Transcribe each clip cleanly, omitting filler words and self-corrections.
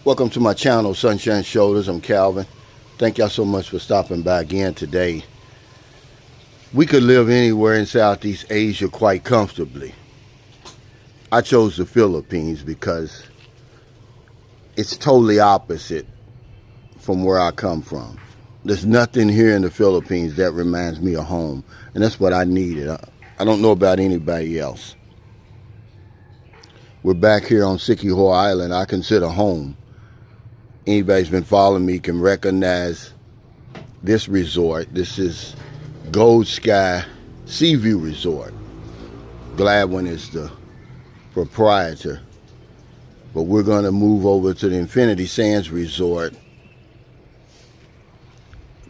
Welcome to my channel, Sunshine Shoulders. I'm Calvin. Thank y'all so much for stopping by again today. We could live anywhere in Southeast Asia quite comfortably. I chose the Philippines because it's totally opposite from where I come from. There's nothing here in the Philippines that reminds me of home, and that's what I needed. I don't know about anybody else. We're back here on Siquijor Island. I consider home. Anybody's been following me can recognize this resort. This is Gold Sky Seaview Resort. Gladwin is the proprietor. But we're going to move over to the Infinity Sands Resort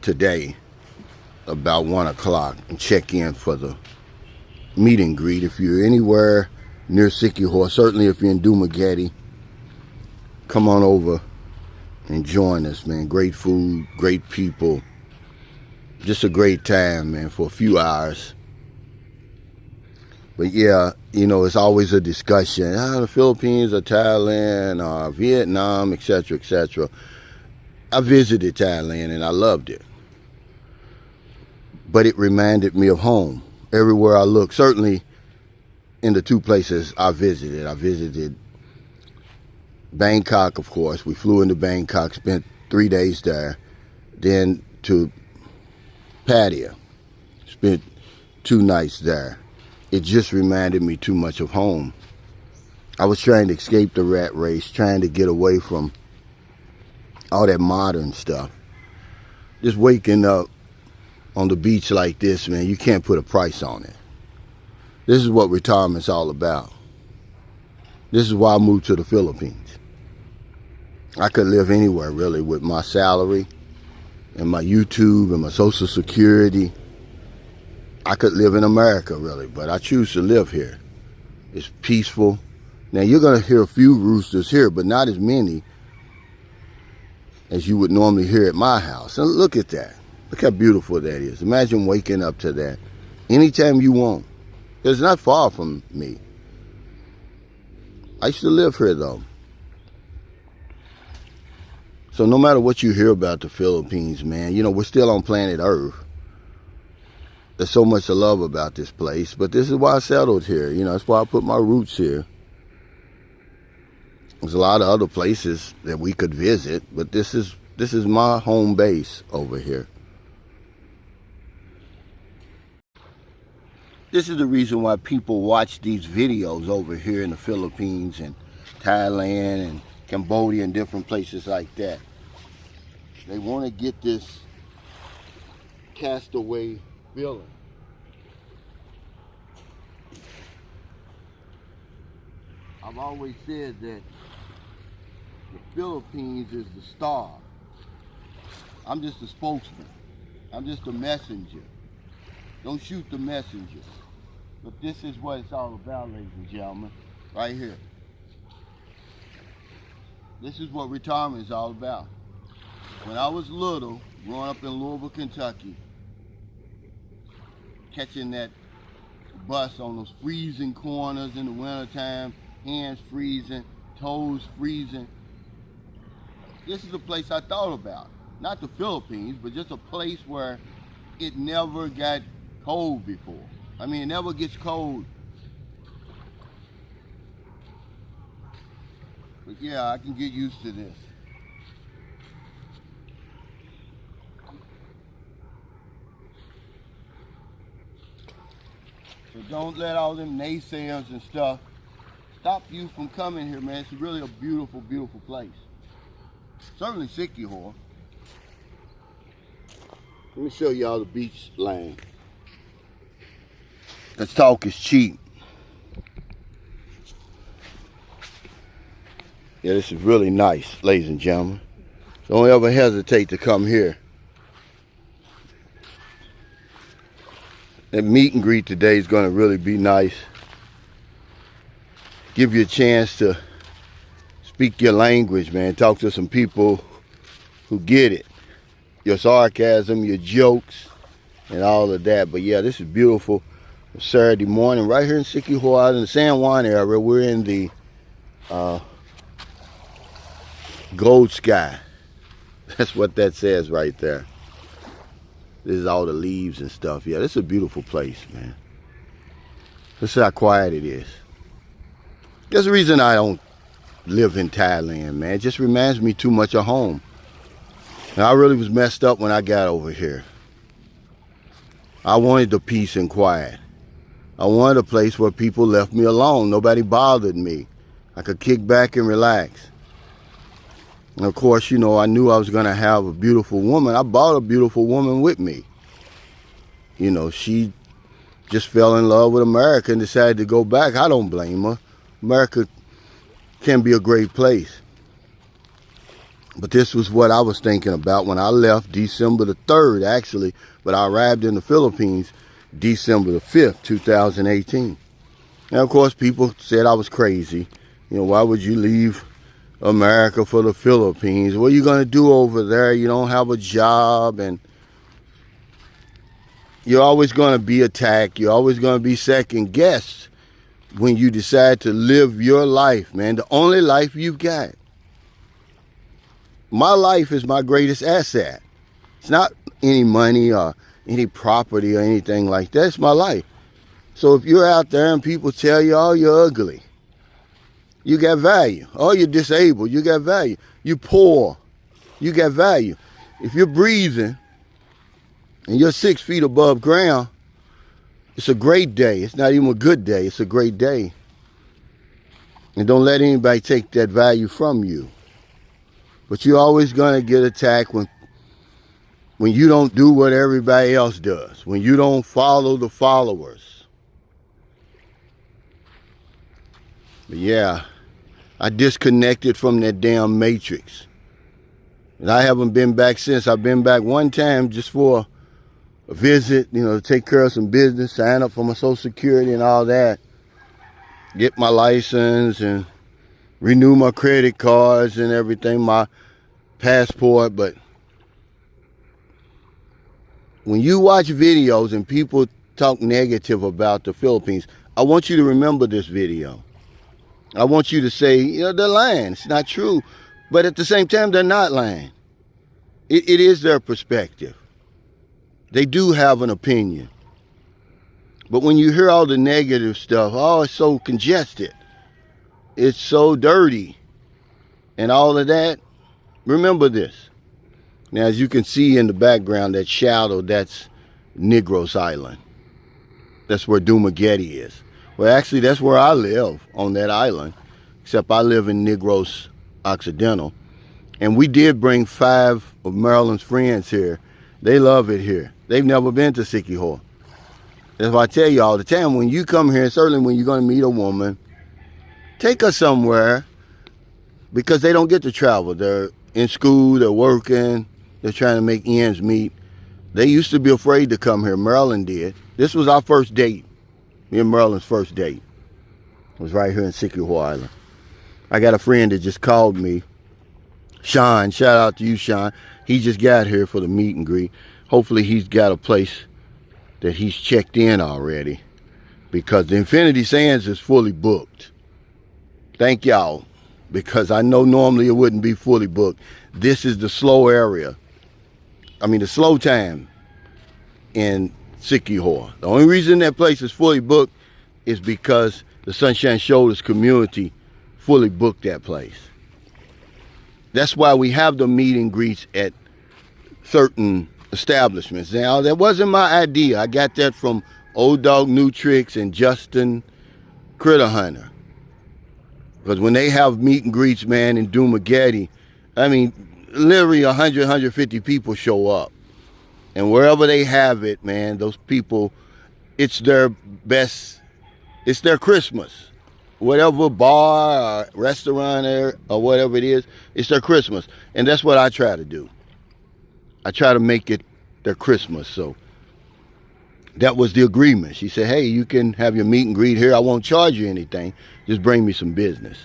today about 1 o'clock and check in for the meet and greet. If you're anywhere near Siquijor, certainly if you're in Dumaguete, come on over and join us, man. Great food, great people, just a great time, man, for a few hours. But yeah, you know, it's always a discussion. The Philippines or Thailand or Vietnam, etc., etc. I visited Thailand and I loved it. But it reminded me of home. Everywhere I looked, certainly in the two places I visited. I visited Bangkok, of course. We flew into Bangkok, spent 3 days there. Then to Pattaya, spent 2 nights there. It just reminded me too much of home. I was trying to escape the rat race, trying to get away from all that modern stuff. Just waking up on the beach like this, man, you can't put a price on it. This is what retirement's all about. This is why I moved to the Philippines. I could live anywhere, really, with my salary and my YouTube and my Social Security. I could live in America, really, but I choose to live here. It's peaceful. Now, you're going to hear a few roosters here, but not as many as you would normally hear at my house. And look at that. Look how beautiful that is. Imagine waking up to that anytime you want. It's not far from me. I used to live here, though. So no matter what you hear about the Philippines, man, you know, we're still on planet Earth. There's so much to love about this place, but this is why I settled here. You know, that's why I put my roots here. There's a lot of other places that we could visit, but this is my home base over here. This is the reason why people watch these videos over here in the Philippines and Thailand and Cambodia and different places like that. They want to get this castaway feeling. I've always said that the Philippines is the star. I'm just a spokesman. I'm just a messenger. Don't shoot the messenger. But this is what it's all about, ladies and gentlemen, right here. This is what retirement is all about. When I was little, growing up in Louisville, Kentucky, catching that bus on those freezing corners in the wintertime, hands freezing, toes freezing. This is the place I thought about. Not the Philippines, but just a place where it never got cold before. I mean, it never gets cold. But yeah, I can get used to this. So don't let all them naysayers and stuff stop you from coming here, man. It's really a beautiful, beautiful place. Certainly Siquijor. Let me show y'all the beach line. Because talk is cheap. Yeah, this is really nice, ladies and gentlemen. Don't ever hesitate to come here. That meet and greet today is going to really be nice. Give you a chance to speak your language, man. Talk to some people who get it. Your sarcasm, your jokes, and all of that. But yeah, this is beautiful. Saturday morning right here in Siquijor, out in the San Juan area. We're in the Gold sky. That's what that says right there. This is all the leaves and stuff. Yeah, this is a beautiful place, man. This is how quiet it is. There's a reason I don't live in Thailand, man. It just reminds me too much of home. And I really was messed up when I got over here. I wanted the peace and quiet. I wanted a place where people left me alone. Nobody bothered me. I could kick back and relax. And of course, you know, I knew I was going to have a beautiful woman. I brought a beautiful woman with me. You know, she just fell in love with America and decided to go back. I don't blame her. America can be a great place. But this was what I was thinking about when I left December the 3rd, actually. But I arrived in the Philippines December the 5th, 2018. And of course, people said I was crazy. You know, why would you leave America for the Philippines? What are you going to do over there? You don't have a job, and you're always going to be attacked. You're always going to be second guessed when you decide to live your life, man. The only life you've got. My life is my greatest asset. It's not any money or any property or anything like that. It's my life. So if you're out there and people tell you, oh, you're ugly, you got value. Oh, you're disabled, you got value. You poor, you got value. If you're breathing and you're 6 feet above ground, it's a great day. It's not even a good day. It's a great day. And don't let anybody take that value from you. But you're always going to get attacked when you don't do what everybody else does, when you don't follow the followers. But yeah, I disconnected from that damn matrix. And I haven't been back since. I've been back one time just for a visit, you know, to take care of some business, sign up for my Social Security and all that, get my license and renew my credit cards and everything, my passport. But when you watch videos and people talk negative about the Philippines, I want you to remember this video. I want you to say, you know, they're lying. It's not true. But at the same time, they're not lying. It is their perspective. They do have an opinion. But when you hear all the negative stuff, oh, it's so congested, it's so dirty, and all of that, remember this. Now, as you can see in the background, that shadow, that's Negros Island. That's where Dumaguete is. Well, actually, that's where I live, on that island, except I live in Negros Occidental. And we did bring 5 of Marilyn's friends here. They love it here. They've never been to Siquijor. That's why I tell you all the time, when you come here, certainly when you're going to meet a woman, take her somewhere, because they don't get to travel. They're in school, they're working, they're trying to make ends meet. They used to be afraid to come here. Marilyn did. This was our first date. Me and Marilyn's first date. It was right here in Siquijor Island. I got a friend that just called me, Sean. Shout out to you, Sean. He just got here for the meet and greet. Hopefully he's got a place that he's checked in already, because the Infinity Sands is fully booked. Thank y'all, because I know normally it wouldn't be fully booked. This is the slow area. I mean, the slow time in Siquijor. The only reason that place is fully booked is because the Sunshine Shoulders community fully booked that place. That's why we have the meet and greets at certain establishments. Now, that wasn't my idea. I got that from Old Dog New Tricks and Justin Critter Hunter. Because when they have meet and greets, man, in Dumaguete, I mean, literally 100, 150 people show up. And wherever they have it, man, those people, it's their best, it's their Christmas. Whatever bar or restaurant or whatever it is, it's their Christmas. And that's what I try to do. I try to make it their Christmas. So that was the agreement. She said, hey, you can have your meet and greet here. I won't charge you anything. Just bring me some business.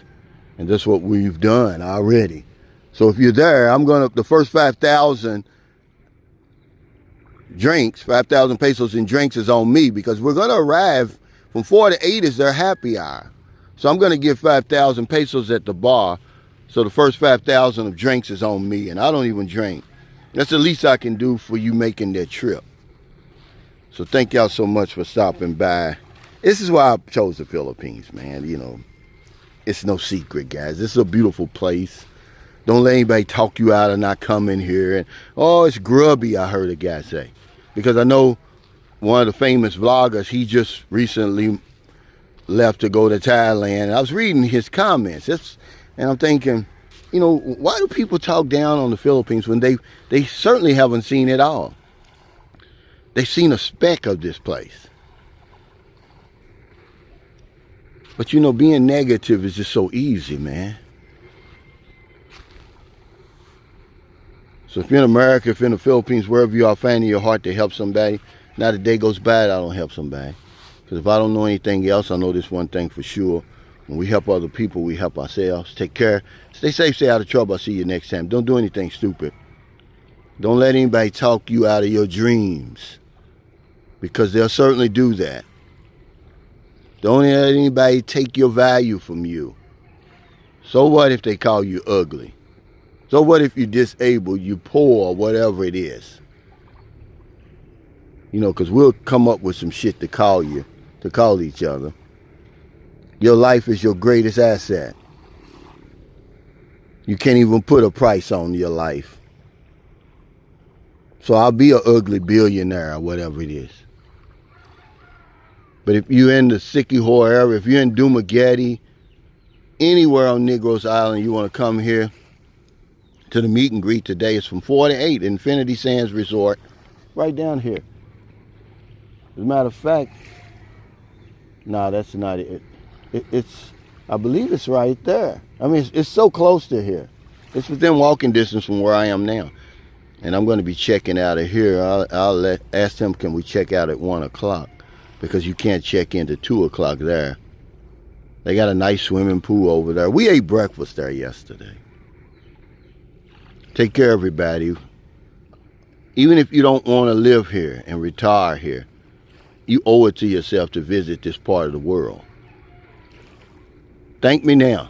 And that's what we've done already. So if you're there, I'm going to, the first 5,000 drinks, 5,000 pesos in drinks is on me, because we're going to arrive from 4 to 8 is their happy hour. So I'm going to give 5,000 pesos at the bar So the first 5,000 of drinks is on me, and I don't even drink. That's the least I can do for you making that trip. So thank y'all so much for stopping by. This is why I chose the Philippines, man. You know, it's no secret, guys. This is a beautiful place. Don't let anybody talk you out of not coming here. And oh, it's grubby, I heard a guy say. Because I know one of the famous vloggers, he just recently left to go to Thailand. And I was reading his comments. And I'm thinking, you know, why do people talk down on the Philippines when they certainly haven't seen it all? They've seen a speck of this place. But you know, being negative is just so easy, man. So if you're in America, if you're in the Philippines, wherever you are, finding your heart to help somebody, not a day goes by that I don't help somebody. Because if I don't know anything else, I know this one thing for sure. When we help other people, we help ourselves. Take care. Stay safe, stay out of trouble. I'll see you next time. Don't do anything stupid. Don't let anybody talk you out of your dreams. Because they'll certainly do that. Don't let anybody take your value from you. So what if they call you ugly? So what if you're disabled, you poor, whatever it is? You know, because we'll come up with some shit to call you, to call each other. Your life is your greatest asset. You can't even put a price on your life. So I'll be an ugly billionaire or whatever it is. But if you're in the Siquijor area, if you're in Dumaguete, anywhere on Negroes Island, you want to come here to the meet and greet today. It's from 4 to 8, Infinity Sands Resort, right down here. As a matter of fact, nah, that's not it. It's, I believe it's right there. I mean, it's so close to here. It's within walking distance from where I am now. And I'm going to be checking out of here. I'll ask them, can we check out at 1 o'clock? Because you can't check into 2 o'clock there. They got a nice swimming pool over there. We ate breakfast there yesterday. Take care, everybody. Even if you don't want to live here and retire here, you owe it to yourself to visit this part of the world. Thank me now.